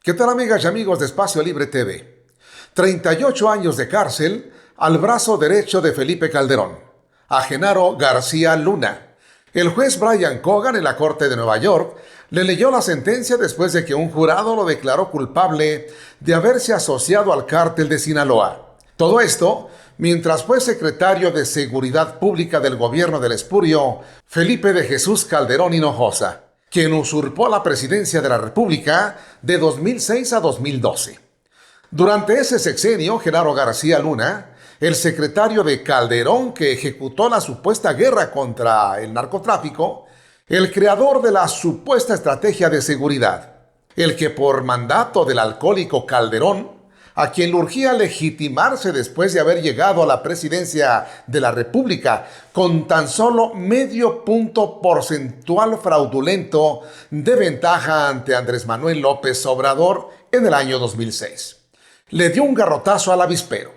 ¿Qué tal, amigas y amigos de Espacio Libre TV? 38 años de cárcel al brazo derecho de Felipe Calderón, a Genaro García Luna. El juez Brian Cogan en la Corte de Nueva York le leyó la sentencia después de que un jurado lo declaró culpable de haberse asociado al cártel de Sinaloa. Todo esto mientras fue secretario de Seguridad Pública del gobierno del espurio Felipe de Jesús Calderón Hinojosa, quien usurpó la presidencia de la República de 2006 a 2012. Durante ese sexenio, Genaro García Luna, el secretario de Calderón que ejecutó la supuesta guerra contra el narcotráfico, el creador de la supuesta estrategia de seguridad, el que por mandato del alcohólico Calderón, a quien le urgía legitimarse después de haber llegado a la presidencia de la República con tan solo medio punto porcentual fraudulento de ventaja ante Andrés Manuel López Obrador en el año 2006. Le dio un garrotazo al avispero,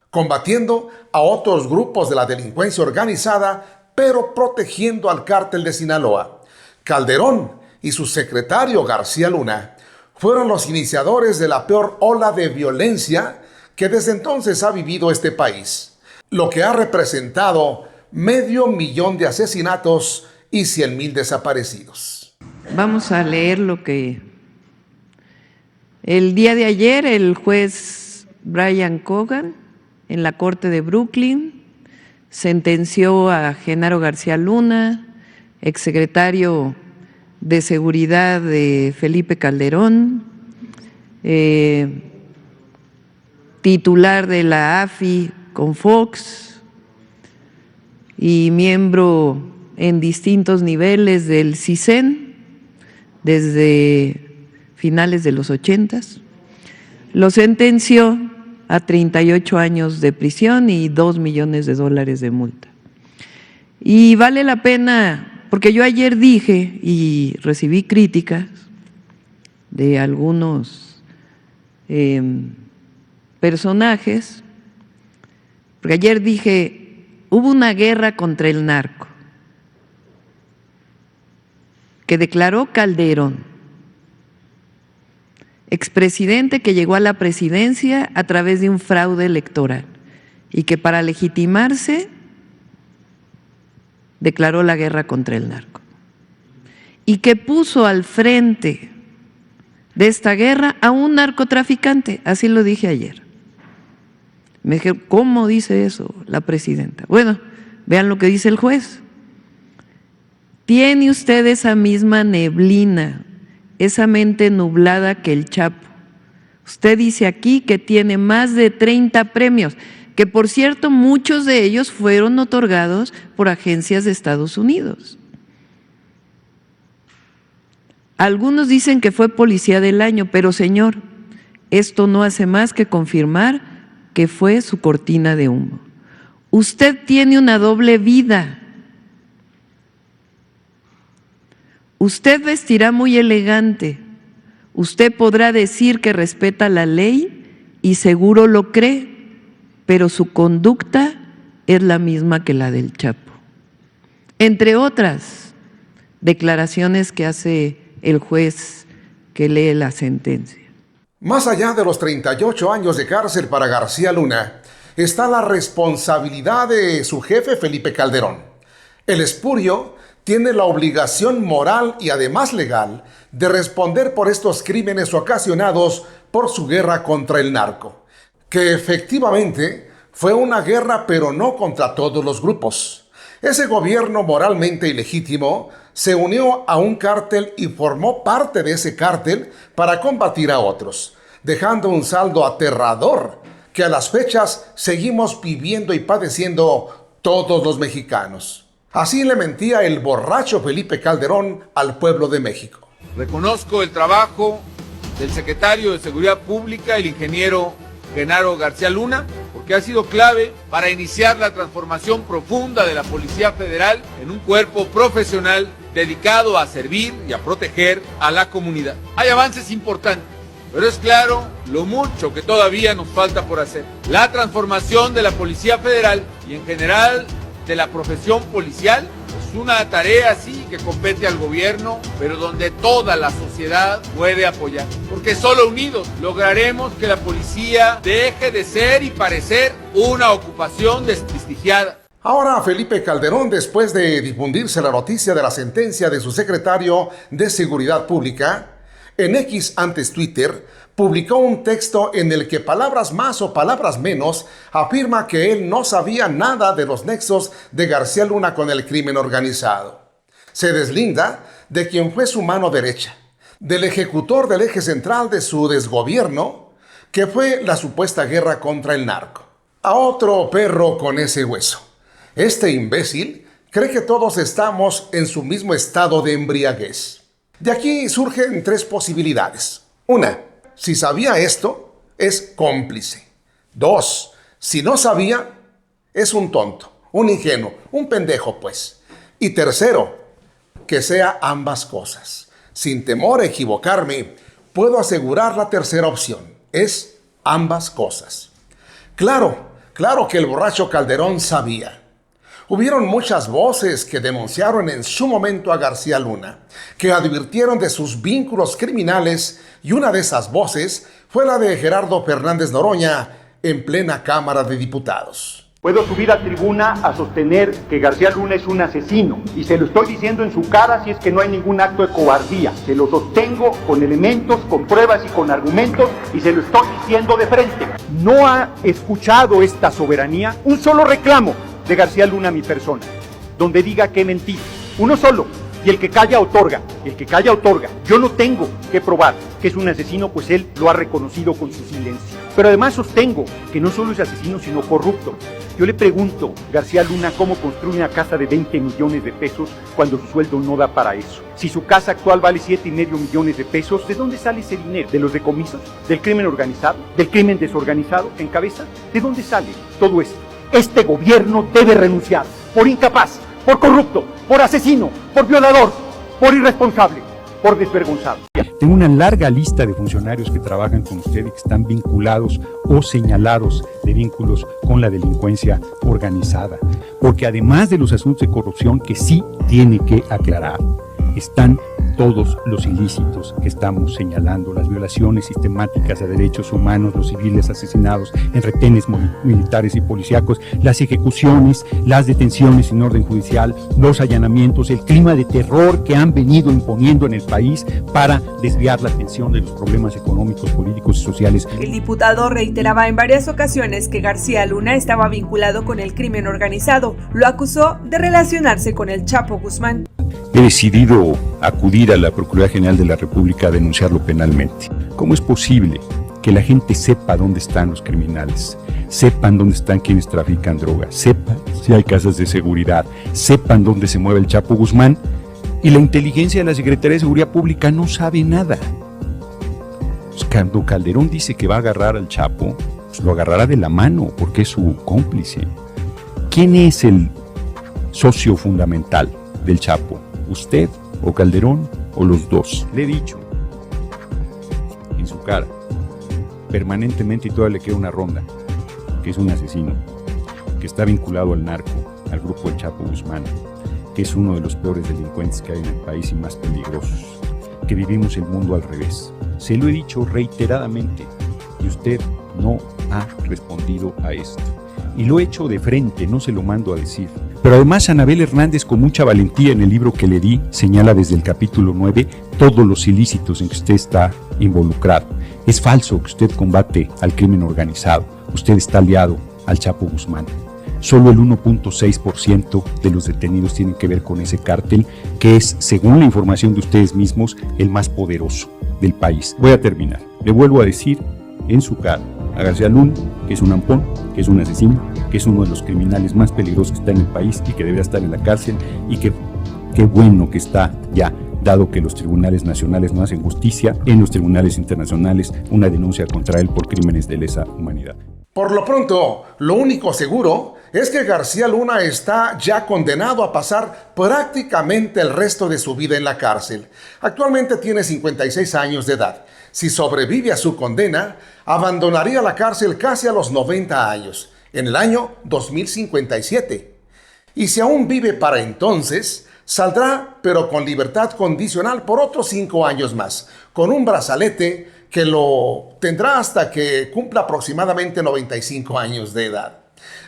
combatiendo a otros grupos de la delincuencia organizada, pero protegiendo al cártel de Sinaloa. Calderón y su secretario García Luna fueron los iniciadores de la peor ola de violencia que desde entonces ha vivido este país, lo que ha representado 500,000 de asesinatos y 100,000 desaparecidos. Vamos a leer lo que el día de ayer el juez Brian Cogan en la Corte de Brooklyn sentenció a Genaro García Luna, exsecretario de Seguridad de Felipe Calderón, titular de la AFI con Fox y miembro en distintos niveles del CISEN desde finales de los 80s. Lo sentenció a 38 años de prisión y $2 millones de multa. Y vale la pena, porque yo ayer dije y recibí críticas de algunos personajes, porque ayer dije, hubo una guerra contra el narco que declaró Calderón, expresidente que llegó a la presidencia a través de un fraude electoral y que para legitimarse declaró la guerra contra el narco y que puso al frente de esta guerra a un narcotraficante, así lo dije ayer. Me dije, ¿cómo dice eso la presidenta? Bueno, vean lo que dice el juez. Tiene usted esa misma neblina, esa mente nublada que el Chapo. Usted dice aquí que tiene más de 30 premios, que por cierto muchos de ellos fueron otorgados por agencias de Estados Unidos. Algunos dicen que fue policía del año, pero señor, esto no hace más que confirmar que fue su cortina de humo. Usted tiene una doble vida. Usted vestirá muy elegante, usted podrá decir que respeta la ley y seguro lo cree, pero su conducta es la misma que la del Chapo. Entre otras declaraciones que hace el juez que lee la sentencia. Más allá de los 38 años de cárcel para García Luna, está la responsabilidad de su jefe Felipe Calderón. El espurio tiene la obligación moral y además legal de responder por estos crímenes ocasionados por su guerra contra el narco, que efectivamente fue una guerra pero no contra todos los grupos. Ese gobierno moralmente ilegítimo se unió a un cártel y formó parte de ese cártel para combatir a otros, dejando un saldo aterrador que a las fechas seguimos viviendo y padeciendo todos los mexicanos. Así le mentía el borracho Felipe Calderón al pueblo de México. Reconozco el trabajo del secretario de Seguridad Pública, el ingeniero Genaro García Luna, porque ha sido clave para iniciar la transformación profunda de la Policía Federal en un cuerpo profesional dedicado a servir y a proteger a la comunidad. Hay avances importantes, pero es claro lo mucho que todavía nos falta por hacer. La transformación de la Policía Federal y en general de la profesión policial es Es una tarea, sí, que compete al gobierno, pero donde toda la sociedad puede apoyar. Porque solo unidos lograremos que la policía deje de ser y parecer una ocupación desprestigiada. Ahora Felipe Calderón, después de difundirse la noticia de la sentencia de su secretario de Seguridad Pública, en X antes Twitter, publicó un texto en el que palabras más o palabras menos afirma que él no sabía nada de los nexos de García Luna con el crimen organizado. Se deslinda de quien fue su mano derecha, del ejecutor del eje central de su desgobierno, que fue la supuesta guerra contra el narco. A otro perro con ese hueso. Este imbécil cree que todos estamos en su mismo estado de embriaguez. De aquí surgen tres posibilidades. Una, si sabía esto, es cómplice. Dos, si no sabía, es un tonto, un ingenuo, un pendejo, pues. Y tercero, que sea ambas cosas. Sin temor a equivocarme, puedo asegurar la tercera opción. Es ambas cosas. Claro que el borracho Calderón sabía. Hubieron muchas voces que denunciaron en su momento a García Luna, que advirtieron de sus vínculos criminales, y una de esas voces fue la de Gerardo Fernández Noroña en plena Cámara de Diputados. Puedo subir a tribuna a sostener que García Luna es un asesino, y se lo estoy diciendo en su cara si es que no hay ningún acto de cobardía. Se lo sostengo con elementos, con pruebas y con argumentos, y se lo estoy diciendo de frente. No ha escuchado esta soberanía un solo reclamo de García Luna a mi persona, donde diga que he mentido. Uno solo. Y el que calla otorga. El que calla otorga. Yo no tengo que probar que es un asesino, pues él lo ha reconocido con su silencio. Pero además sostengo que no solo es asesino, sino corrupto. Yo le pregunto, García Luna, ¿cómo construye una casa de 20 millones de pesos cuando su sueldo no da para eso? Si su casa actual vale 7,5 millones de pesos, ¿de dónde sale ese dinero? ¿De los decomisos? ¿Del crimen organizado? ¿Del crimen desorganizado que encabeza? ¿De dónde sale todo esto? Este gobierno debe renunciar por incapaz, por corrupto, por asesino, por violador, por irresponsable, por desvergonzado. Tengo una larga lista de funcionarios que trabajan con usted y que están vinculados o señalados de vínculos con la delincuencia organizada. Porque además de los asuntos de corrupción que sí tiene que aclarar, están todos los ilícitos que estamos señalando, las violaciones sistemáticas a derechos humanos, los civiles asesinados en retenes militares y policíacos, las ejecuciones, las detenciones sin orden judicial, los allanamientos, el clima de terror que han venido imponiendo en el país para desviar la atención de los problemas económicos, políticos y sociales. El diputado reiteraba en varias ocasiones que García Luna estaba vinculado con el crimen organizado. Lo acusó de relacionarse con el Chapo Guzmán. He decidido acudir a la Procuraduría General de la República a denunciarlo penalmente. ¿Cómo es posible que la gente sepa dónde están los criminales, sepan dónde están quienes trafican drogas, sepan si hay casas de seguridad, sepan dónde se mueve el Chapo Guzmán, y la inteligencia de la Secretaría de Seguridad Pública no sabe nada? Pues cuando Calderón dice que va a agarrar al Chapo, pues lo agarrará de la mano porque es su cómplice. ¿Quién es el socio fundamental del Chapo? ¿Usted o Calderón o los dos? Le he dicho en su cara permanentemente, y todavía le queda una ronda, que es un asesino, que está vinculado al narco, al grupo del Chapo Guzmán, que es uno de los peores delincuentes que hay en el país y más peligrosos, que vivimos el mundo al revés. Se lo he dicho reiteradamente y usted no ha respondido a esto. Y lo he hecho de frente, no se lo mando a decir. Pero además Anabel Hernández, con mucha valentía en el libro que le di, señala desde el capítulo 9 todos los ilícitos en que usted está involucrado. Es falso que usted combate al crimen organizado. Usted está aliado al Chapo Guzmán. Solo el 1.6% de los detenidos tienen que ver con ese cártel, que es, según la información de ustedes mismos, el más poderoso del país. Voy a terminar. Le vuelvo a decir en su cara a García Luna que es un ampón, que es un asesino, que es uno de los criminales más peligrosos que está en el país y que debería estar en la cárcel, y que qué bueno que está ya, dado que los tribunales nacionales no hacen justicia, en los tribunales internacionales una denuncia contra él por crímenes de lesa humanidad. Por lo pronto, lo único seguro es que García Luna está ya condenado a pasar prácticamente el resto de su vida en la cárcel. Actualmente tiene 56 años de edad. Si sobrevive a su condena, abandonaría la cárcel casi a los 90 años, en el año 2057. Y si aún vive para entonces, saldrá, pero con libertad condicional por otros 5 años más, con un brazalete que lo tendrá hasta que cumpla aproximadamente 95 años de edad.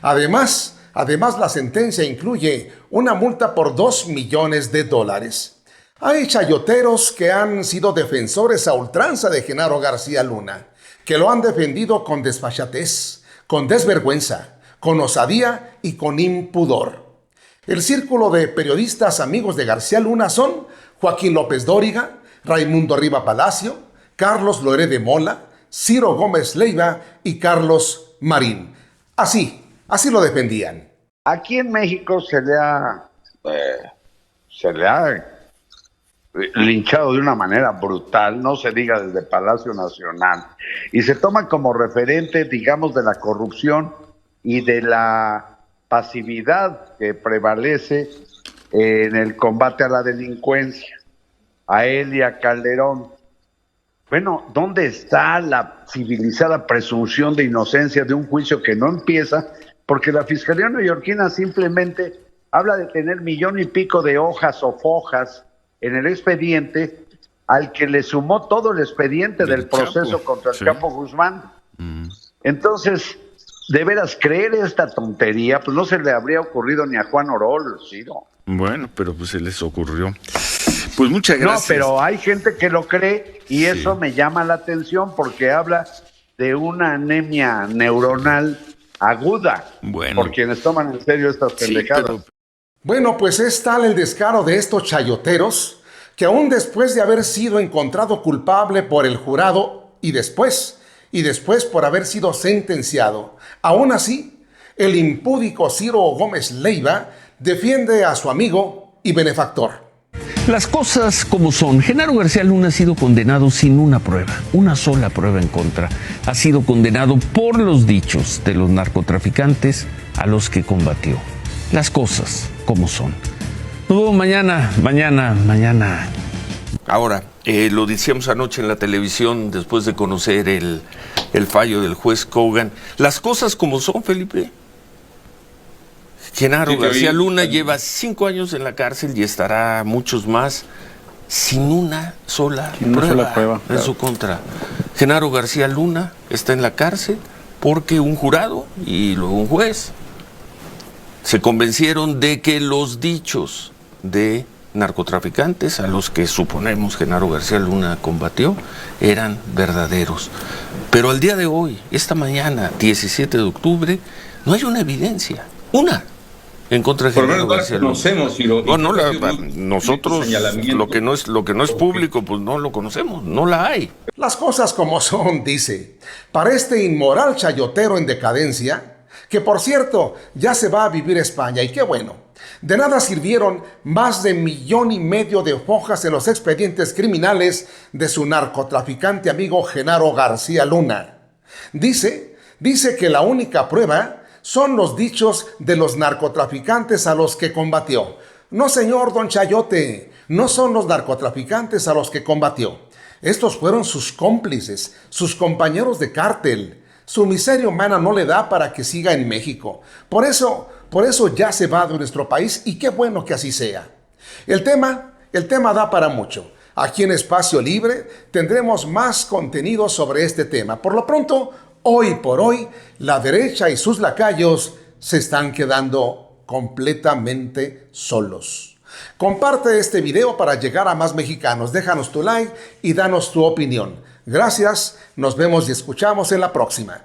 Además, la sentencia incluye una multa por $2 millones. Hay chayoteros que han sido defensores a ultranza de Genaro García Luna, que lo han defendido con desfachatez, con desvergüenza, con osadía y con impudor. El círculo de periodistas amigos de García Luna son Joaquín López Dóriga, Raimundo Riva Palacio, Carlos Loret de Mola, Ciro Gómez Leiva y Carlos Marín. Así lo defendían. Aquí en México se le ha linchado de una manera brutal, no se diga desde Palacio Nacional, y se toma como referente, digamos, de la corrupción y de la pasividad que prevalece en el combate a la delincuencia, a él y a Calderón. Bueno, ¿dónde está la civilizada presunción de inocencia de un juicio que no empieza? Porque la Fiscalía neoyorquina simplemente habla de tener 1,5 millones de hojas o fojas en el expediente, al que le sumó todo el expediente del proceso contra el Chapo Guzmán. Entonces, de veras, creer esta tontería, pues no se le habría ocurrido ni a Juan Orol, ¿sí? No. Bueno, pero pues se les ocurrió. Pues muchas gracias. No, pero hay gente que lo cree y eso me llama la atención porque habla de una anemia neuronal aguda, por quienes toman en serio estas pendejadas. Bueno, pues es tal el descaro de estos chayoteros que aún después de haber sido encontrado culpable por el jurado y después por haber sido sentenciado, aún así, el impúdico Ciro Gómez Leiva defiende a su amigo y benefactor. Las cosas como son. Genaro García Luna ha sido condenado sin una prueba, una sola prueba en contra. Ha sido condenado por los dichos de los narcotraficantes a los que combatió. Las cosas como son. Nos vemos mañana. Ahora, lo decíamos anoche en la televisión después de conocer el fallo del juez Kogan. Las cosas como son, Felipe. Genaro García Luna lleva 5 años en la cárcel y estará muchos más sin una sola prueba en su contra. Genaro García Luna está en la cárcel porque un jurado y luego un juez se convencieron de que los dichos de narcotraficantes a los que suponemos Genaro García Luna combatió eran verdaderos. Pero al día de hoy, esta mañana, 17 de octubre, no hay una evidencia, en contra de Genaro García Luna. Nosotros lo que no es público, pues no lo conocemos, no la hay. Las cosas como son, dice, para este inmoral chayotero en decadencia, que por cierto ya se va a vivir a España, y qué bueno. De nada sirvieron más de 1,5 millones de hojas en los expedientes criminales de su narcotraficante amigo Genaro García Luna. Dice que la única prueba son los dichos de los narcotraficantes a los que combatió. No, señor don Chayote, no son los narcotraficantes a los que combatió. Estos fueron sus cómplices, sus compañeros de cártel. Su miseria humana no le da para que siga en México. Por eso ya se va de nuestro país y qué bueno que así sea. El tema da para mucho. Aquí en Espacio Libre tendremos más contenido sobre este tema. Por lo pronto, hoy por hoy, la derecha y sus lacayos se están quedando completamente solos. Comparte este video para llegar a más mexicanos. Déjanos tu like y danos tu opinión. Gracias, nos vemos y escuchamos en la próxima.